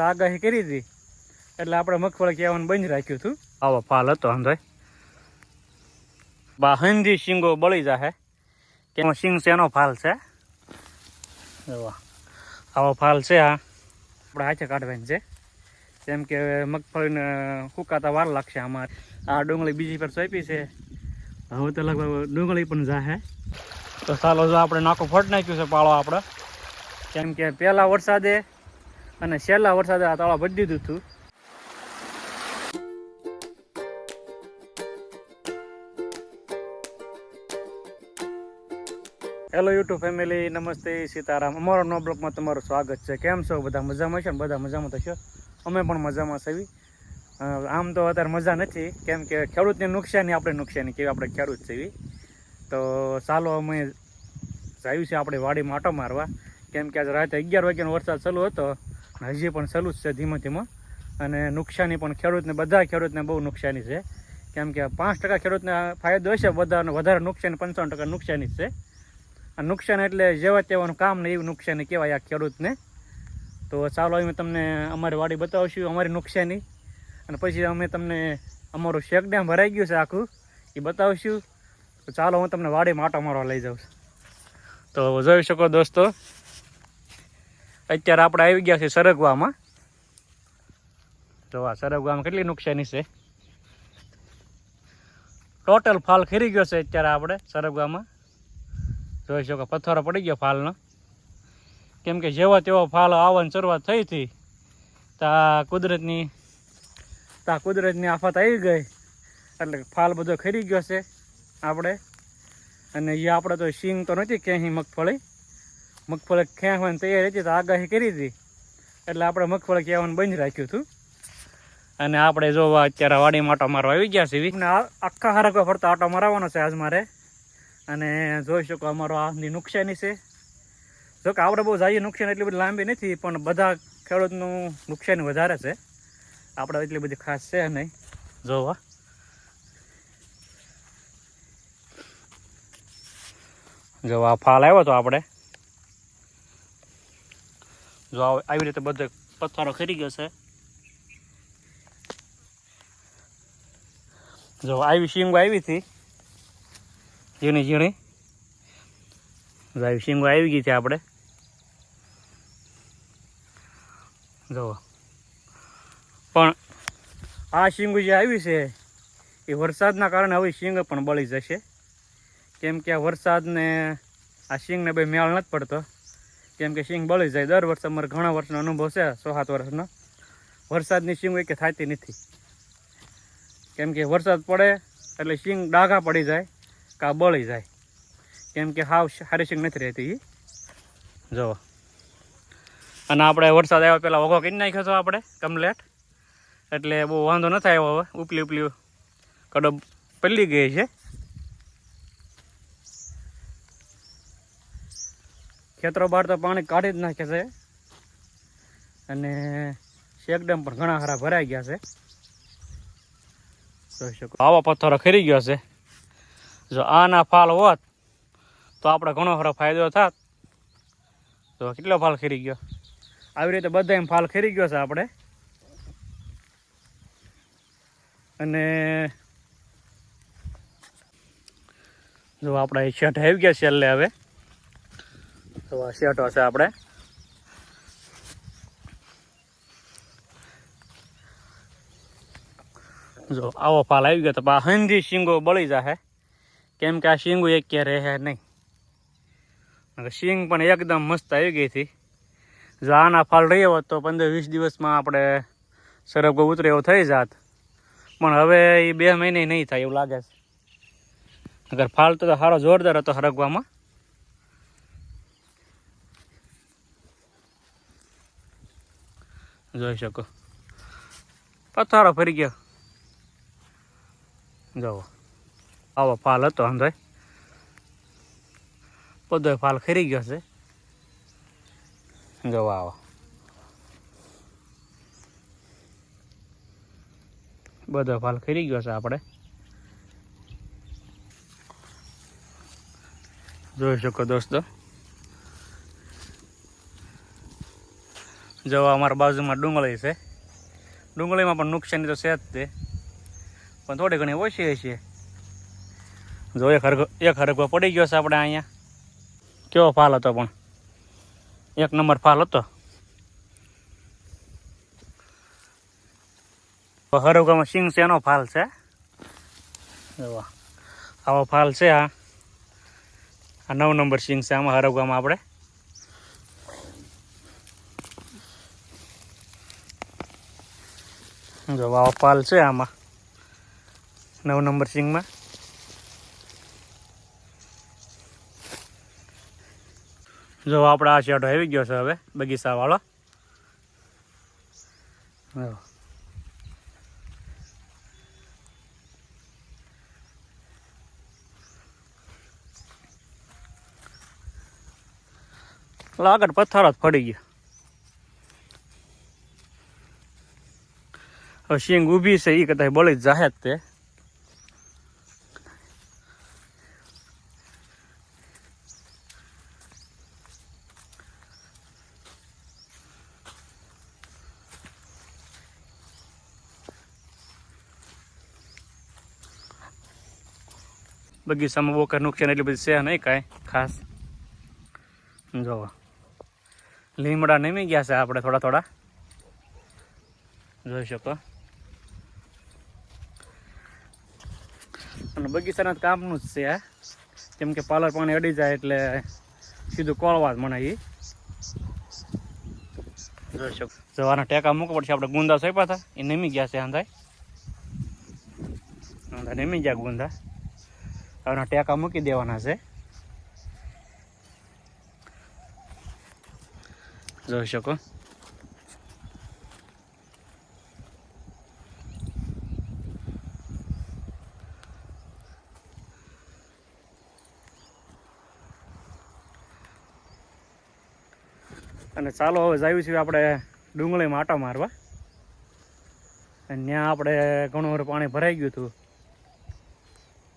આગાહી કરી હતી એટલે આપણે મગફળી કહેવાનું બંધ રાખ્યું હતું. આવો ફાલ હતો અંદર બાહંદી શીંગો બળી જાહે કે શીંગ શેનો ફાલ છે. આવો ફાલ છે. આ આપણે હાથે કાઢવાની છે કેમ કે મગફળીને સુકાતા વાર લાગશે. અમારે આ ડુંગળી બીજી પર સોંપી છે. હવે તો લગભગ ડુંગળી પણ જાહે. તો ચાલો જો આપણે નાખું ફટ નાખ્યું છે પાળો આપણે, કેમ કે પહેલા વરસાદે અને છેલ્લા વરસાદે આ તાળા ભરી દીધું હતું. હેલો યુટ્યુબ ફેમિલી, નમસ્તે, સીતારામ. અમારો નો બ્લોગમાં તમારું સ્વાગત છે. કેમ છો બધા? મજામાં છે ને? બધા મજામાં થશો. અમે પણ મજામાં છીએ. આમ તો અત્યારે મજા નથી કેમ કે ખેડૂતને નુકસાની આપણે નુકસાની કેવી આપણે ખેડૂત છીએ. તો ચાલો અમે આવ્યું છે આપણે વાડીમાં આંટો મારવા, કેમ કે આજે રાતે 11 વાગ્યાનો વરસાદ ચાલુ હતો, હજી પણ ચાલુ જ છે ધીમે ધીમે. અને નુકસાની પણ ખેડૂતને, બધા ખેડૂતને બહુ નુકસાની છે. કેમ કે 5% ખેડૂતને ફાયદો હશે, બધાને વધારે નુકસાની 55% નુકસાની જ છે. નુકસાન એટલે જેવા તેવાનું કામ ને એવું નુકસાની કહેવાય આ ખેડૂતને. તો ચાલો અમે તમને અમારી વાડી બતાવશું, અમારી નુકસાની, અને પછી અમે તમને અમારું શેક ડેમ ભરાઈ ગયું છે આખું એ બતાવશું. તો ચાલો હું તમને વાડીમાં આંટો મારવા લઈ જાઉં છું. તો જોઈ શકો દોસ્તો, અત્યારે આપણે આવી ગયા છીએ સરગવામાં. તો આ સરગવામાં કેટલી નુકસાની છે. ટોટલ ફાલ ખરી ગયો છે અત્યારે આપણે સરગવામાં. જોઈ શકો પથ્થરો પડી ગયો ફાલનો, કેમ કે જેવો તેવો ફાલ આવવાની શરૂઆત થઈ હતી ત્યાં કુદરતની આફત આવી ગઈ એટલે ફાલ બધો ખરી ગયો છે આપણે. અને એ આપણે તો શીંગ તો નથી ક્યાંય મગફળી ખેંચવાની તૈયારી હતી તો આગાહી કરી હતી એટલે આપણે મગફળી કહેવાનું બંધ રાખ્યું હતું. અને આપણે જોવા અત્યારે વાડીમાં આંટો મારવા આવી ગયા છીએ. આખા હરકવા ફરતા આંટો મારવાનો છે આજ મારે. અને જોઈ શકો અમારો આની નુકસાની છે. જો કે આપણે બહુ જાજી નુકસાન એટલી બધી લાંબી નથી, પણ બધા ખેડૂતનું નુકસાની વધારે છે. આપણે એટલી બધી ખાસ છે નહીં. જોવા આ ફાલ આવ્યો તો આપણે જો આવી રીતે બધો પથ્થરો ખરી ગયો છે. જો આવી શીંગો આવી હતી ઝીણી ઝીણી, આવી શીંગો આવી ગઈ છે આપણે. જો પણ આ શીંગો જે આવી છે એ વરસાદના કારણે હવે શીંગ પણ બળી જશે, કેમ કે આ વરસાદને આ શીંગને બે મેળ નથી પડતો, કેમ કે શીંગ બળી જાય. દર વર્ષે અમારે ઘણા વર્ષનો અનુભવ છે, 6-7 વર્ષનો. વરસાદની શીંગ કે થતી નથી, કેમ કે વરસાદ પડે એટલે શીંગ ડાઘા પડી જાય કાં બળી જાય, કેમ કે હાવ સારી શીંગ નથી રહેતી. જો અને આપણે વરસાદ આવ્યા પહેલાં વઘો કરી નાખ્યો હતો આપણે કમ્પ્લેટ, એટલે બહુ વાંધો નથી આવ્યો. હવે ઉપલી કડબ પલ્લી ગઈ છે. ખેતરો બહાર તો પાણી કાઢી જ નાખે છે. અને શેક ડેમ પણ ઘણા સારા ભરાઈ ગયા છે. જોઈ શકો આવા પથ્થરો ખરી ગયો છે. જો આના ફાલ હોત તો આપણે ઘણો સારો ફાયદો થાત. તો કેટલો ફાલ ખરી ગયો. આવી રીતે બધા ફાલ ખરી ગયો છે આપણે. અને જો આપણે શેઠ આવી ગયા છેલ્લે. હવે તો આ શેઠો છે આપણે. જો આવો ફાલ આવી ગયો તો હંધી શીંગો બળી જાહે, કેમ કે આ શીંગો એક ક્યાં રહે નહીં. શીંગ પણ એકદમ મસ્ત આવી ગઈ હતી. જો આના ફાલ રહ્યો હોત તો 15-20 દિવસમાં આપણે સરગવો ઉતરે એવો થઈ જાત, પણ હવે એ 2 મહિને નહીં થાય એવું લાગે છે. અગર ફાલ તો સારો જોરદાર હતો સરગવામાં. જોઈ શકો પથ્થરો ફરી ગયો. જો આવો ફાલ હતો અંદર, બધો ફાલ ખરી ગયો છે. જો આવો બધો ફાલ ખરી ગયો છે આપણે. જોઈ શકો દોસ્તો. જો અમારા બાજુમાં ડુંગળી છે. ડુંગળીમાં પણ નુકસાની તો છે જ તે, પણ થોડી ઘણી ઓછી હશે. જો એક હરગવો પડી ગયો છે આપણે અહીંયા. કેવો ફાલ હતો, પણ 1 નંબર ફાલ હતો. હરગવામાં સિંગ છે એનો ફાલ છે. જો આવો ફાલ છે. આ 9 નંબર સિંગ છે આમાં હરગવામાં આપણે. જો આવો ફાલ છે આમાં 9 નંબર સિંગમાં. જો આપણે આ શેડો આવી ગયો છે હવે બગીચા વાળો. આગળ પથ્થર જ પડી ગયો. હવે સિંગ ઊભી છે એ કદાચ બળી જ જાહે જ તે. બગીચામાં બહુ કંઈ નુકસાન એટલી બધી છે નહીં કાંઈ ખાસ. જો લીમડા નમી ગયા છે આપણે થોડા થોડા, જોઈ શકો. અને બગીચાના કામનું જ છે. કેમ કે પાલર પાણી અડી જાય એટલે સીધું કોળવા જ મને એ જોઈ શકો. જવાના ટેકા મૂકવા પડશે. આપણે ગુંદા સોંપ્યા હતા એ નમી ગયા છે. આંધા નમી ગયા ગુંદા. હવે ટેકા મૂકી દેવાના છે. જોઈ શકો. અને ચાલો હવે જાવ્યું છે આપણે ડુંગળીમાં આટા મારવા. અને ત્યાં આપણે ઘણું બધું પાણી ભરાઈ ગયું હતું,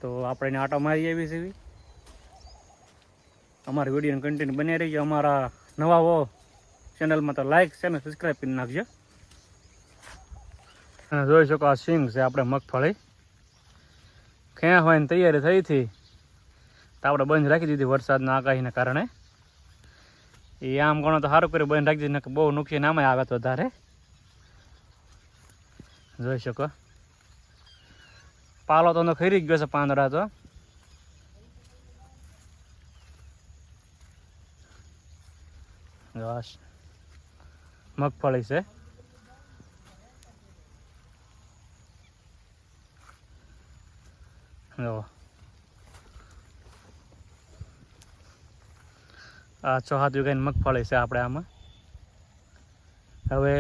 તો આપણે એને આટા મારી આવી છે. અમારી વિડીયોને કન્ટિન્યુ બની રહી છે. અમારા નવા હો ચેનલમાં તો લાઈક છે ને સબસ્ક્રાઈબ કરી નાખજો. અને જોઈ શકો આ સિંગ છે આપણે મગફળી. ક્યાં હોય ને તૈયારી થઈ હતી તો આપણે બંધ રાખી દીધી વરસાદના આગાહીના કારણે. એ આમ ગણો તો સારું કરી બંધ રાખી દીધી, બહુ નુકસાન આમાં આવે તો વધારે. જોઈ શકો પાલો તો ખરી જ ગયો છે પાંદડા તો. મગફળી છે. જો આ 6-7 વીઘાની મગફળી છે આપણે આમાં. હવે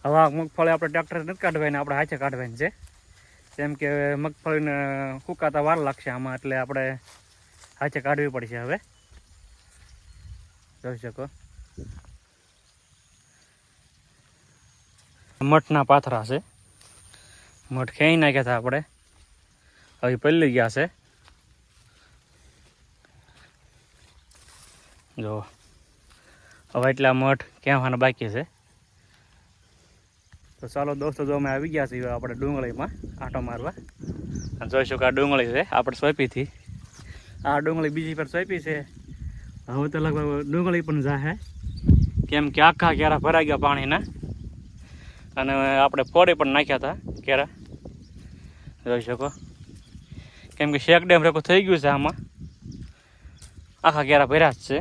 આ મગફળી આપણે ટ્રેક્ટર નથી કાઢવાની, આપણે હાથે કાઢવાની છે. કેમ કે મગફળીને સુકાતા વાર લાગશે આમાં, એટલે આપણે હાથે કાઢવી પડશે. હવે જોઈ શકો મઠના પાથરા છે. મઠ ખેંચી નાખ્યા હતા આપણે, હવે પલળી ગયા છે. જો હવે એટલા મઠ કહેવાના બાકી છે. તો ચાલો દોસ્તો, જો અમે આવી ગયા છીએ આપણે ડુંગળીમાં આંટો મારવા. જોઈ શકો આ ડુંગળી છે આપણે સોંપીથી. આ ડુંગળી બીજી પર સોંપી છે. હવે તો લગભગ ડુંગળી પણ જાહે, કેમ કે આખા કેરા ભરાઈ ગયા પાણીના. અને આપણે ફોડી પણ નાખ્યા હતા કેરા. જોઈ શકો કેમ કે શેક ડેમ રેકો થઈ ગયું છે આમાં. આખા કેરા ભર્યા જ છે.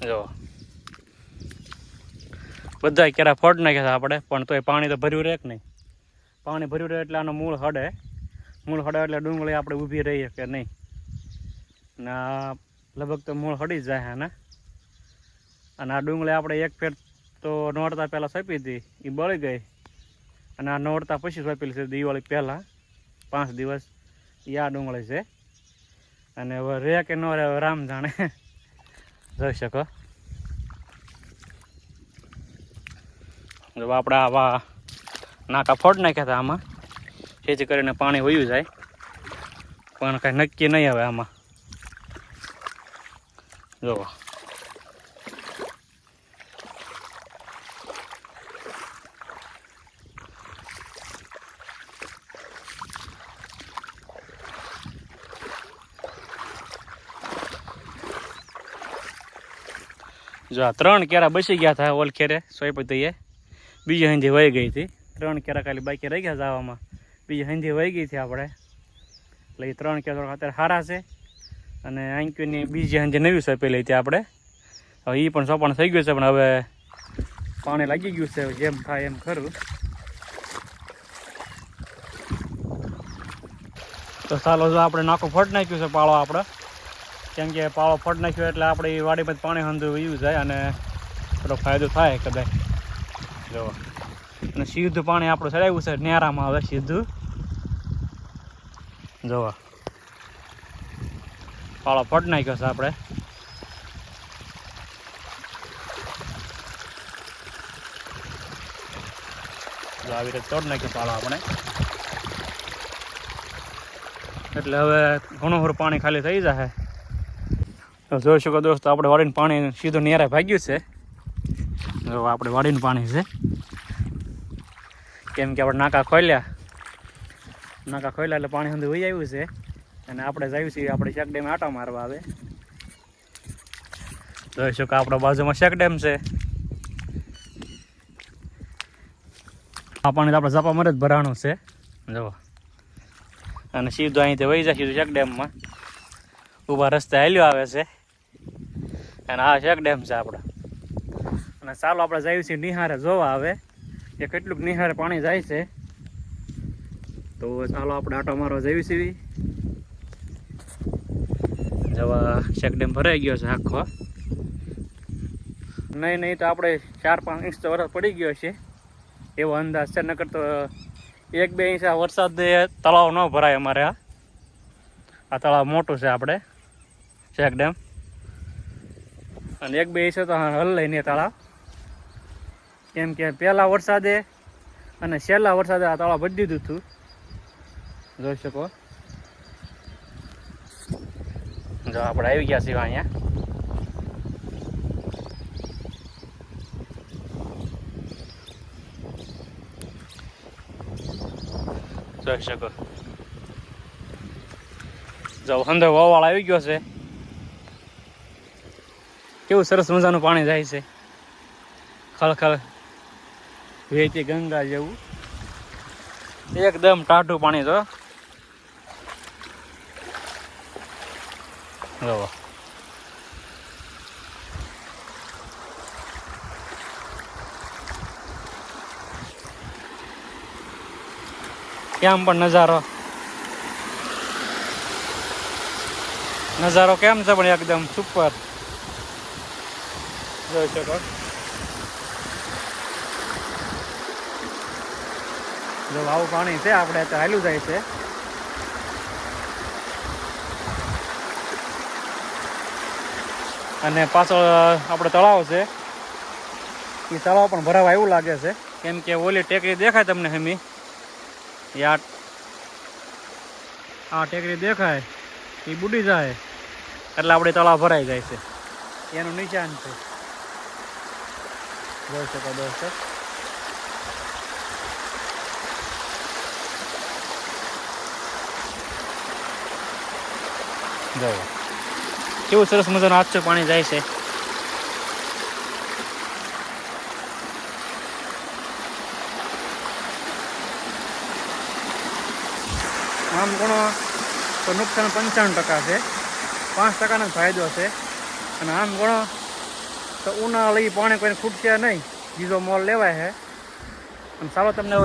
જો બધા કેરા ફોડ નાખ્યા હતા આપણે, પણ તોય પાણી તો ભર્યું રહે કે નહીં. પાણી ભર્યું રહે એટલે આનો મૂળ હડે. મૂળ હડે એટલે ડુંગળી આપણે ઊભી રહીએ કે નહીં. ને લગભગ તો મૂળ હડી જ જાય આના. અને આ ડુંગળી આપણે એક ફેર તો નોરતા પહેલાં સોંપી હતી, એ બળી ગઈ. અને આ નોરતા પછી સોંપેલી છે દિવાળી પહેલાં 5 દિવસ. એ આ ડુંગળી છે. અને હવે રે કે ન રે રામ જાણે. જોઈ શકો જો આપણે આવા નાકા ફોડ નાખ્યા હતા આમાં, જેથી કરીને પાણી વયું જાય. પણ કાંઈ નક્કી નહીં આવે આમાં. જોવો જો આ 3 કેરા બસી ગયા હતા ઓલ ખેરે સોયપતિએ. બીજી હંધી વહી ગઈ હતી. 3 કેરા ખાલી બાકી રહી ગયા જવામાં. બીજી હંધી વહી ગઈ હતી આપણે. એટલે 3 કેરા અત્યારે સારા છે. અને આંક્યુની બીજી હંધી નવી સોંપેલી હતી આપણે. હવે એ પણ સોપાણ થઈ ગયું છે, પણ હવે પાણી લાગી ગયું છે. જેમ થાય એમ ખરું. તો ચાલો જો આપણે નાખું ફટ નાખ્યું છે પાળો આપણે. કેમ કે પાળો ફટ નાખ્યો એટલે આપણે એ વાડીમાં પાણી હંધું વયું જાય અને થોડો ફાયદો થાય કદાચ. જો અને સીધું પાણી આપણે ચડાવ્યું છે નેરામાં. આવે સીધું જોવા પાળો ફટ નાખ્યો છે આપણે. જો આવી રીતે તોડ નાખ્યો પાળો આપણે. એટલે હવે ઘણું ખરું પાણી ખાલી થઈ જશે. જોઈ શકો દોસ્તો, આપણે વાડીનું પાણી સીધું નેરા ભાગ્યું છે. જો આપણે વાડીનું પાણી છે. કેમ કે આપણે નાકા ખોલ્યા એટલે પાણી સુધી વહી આવ્યું છે. અને આપણે જઈએ છીએ આપણે શેક ડેમ આંટો મારવા આવે. જોઈ શકો આપણા બાજુમાં શેક ડેમ છે. આ પાણી આપણે ઝાપા મરે જ ભરાણું છે. જો અને સીધું અહીંથી વહી જાય સીધું શેક ડેમમાં. ઊભા રસ્તે હાલ્યો આવે છે. અને આ શેક ડેમ છે આપણે. અને ચાલો આપણે જઈએ છીએ નિહારે જોવા આવે કે કેટલુંક નિહારે પાણી જાય છે. તો ચાલો આપણે આંટો મારવા જઈએ છીએ. જવા શેક ડેમ ભરાઈ ગયો છે આખો. નહીં તો આપણે 4-5 ઇંચ તો વરસાદ પડી ગયો છે એવો અંદાજ છે. નકર તો 1-2 ઇંચ વરસાદ તળાવ ન ભરાય અમારે. આ તળાવ મોટું છે આપણે શેક ડેમ. અને 1-2 ઇંચ તો હલ લઈને તળાવ. કેમ કે પહેલા વરસાદે અને છેલ્લા વરસાદે આ તળાવ ભરી દીધું હતું. જોઈ શકો. જો આપણે આવી ગયા છીએ અહીંયા. જોઈ શકો. જો અંદર વાવાળ આવી ગયો છે. કેવું સરસ મજાનું પાણી જાય છે. ખળખળ વહેતી ગંગા જેવું. એકદમ ટાઢું પાણી. જો જો કેમ પણ નજારો કેમ છે પણ એકદમ સુપર. જોઈ શકો. જો આવું પાણી છે આપણે તો હાલ્યું જાય છે. અને પાછળ આપણે તળાવ છે. એ તળાવ પણ ભરાવા એવું લાગે છે. કેમ કે ઓલી ટેકરી દેખાય તમને હમી. આ ટેકરી દેખાય એ બુડી જાય એટલે આપણે તળાવ ભરાઈ જાય છે. એનું નિશાન છે. જોઈ શકો દોસ્તો. જો કેવું સરસ મજાનું આછું પાણી જાય છે. આમ ગણો તો નુકસાન 95% છે. 5% ફાયદો છે. અને આમ ગણો તો ઉનાળા લઈ પાણી કોઈને ખૂટશે નહીં. બીજો મોલ લેવાય છે. અને ચાલો તમને